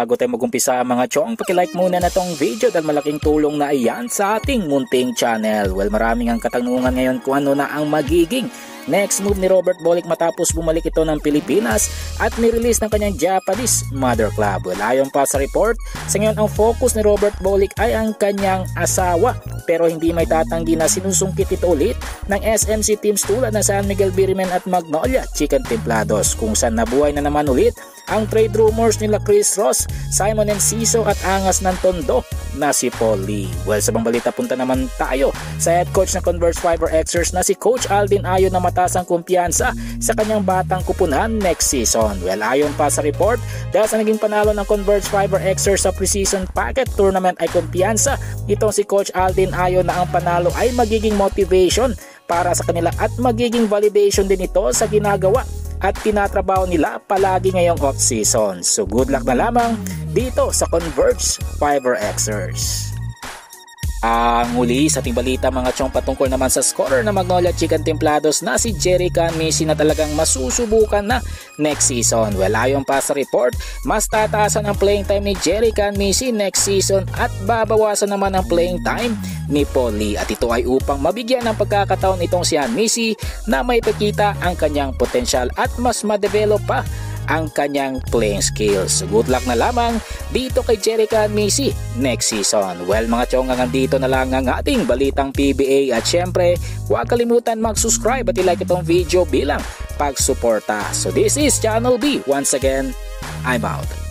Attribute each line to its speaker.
Speaker 1: bago tayo mag-umpisa mga chong, pakilike muna na tong video dahil malaking tulong na iyan sa ating munting channel. Well, maraming ang katanungan ngayon kung ano na ang magiging next move ni Robert Bolick matapos bumalik ito ng Pilipinas at nirelease ng kanyang Japanese mother club. Well, ayon pa sa report, sa ngayon ang focus ni Robert Bolick ay ang kanyang asawa, pero hindi may tatanggi na sinusungkit ito ulit ng SMC teams tulad ng San Miguel Birimen at Magnolia Chicken Templados, kung saan nabuhay na naman ulit ang trade rumors nila Chris Ross, Simon Enciso at angas ng tondo na si Paul Lee. Well, sa bang balita punta naman tayo sa head coach ng Converge Fiber Xers na si Coach Aldin Ayo na mataas ang kumpiyansa sa kanyang batang kupunan next season. Well, ayon pa sa report, dahil sa naging panalo ng Converge Fiber Xers sa preseason packet tournament ay kumpiyansa itong si Coach Aldin Ayo na ang panalo ay magiging motivation para sa kanila at magiging validation din ito sa ginagawa at tinatrabaho nila palagi ngayong off-season. So good luck na lamang dito sa Converge Fiber Xers. Ang muli sa ating balita mga chong patungkol naman sa scorer na Magnolia Chicken Templados na si Jerry Canmisi na talagang masusubukan na next season. Well, ayon pa sa report, mas tataasan ang playing time ni Jerry Canmisi next season at babawasan naman ang playing time ni Paul Lee, at ito ay upang mabigyan ng pagkakataon itong si Canmisi na may pakita ang kanyang potensyal at mas ma-develop pa ang kanyang playing skills. Good luck na lamang dito kay Jerry Canmisi next season. Well mga chong, hanggang dito na lang ang ating balitang PBA at syempre huwag kalimutan mag-subscribe at i-like itong video bilang pagsuporta. So this is Channel B. Once again, I'm out.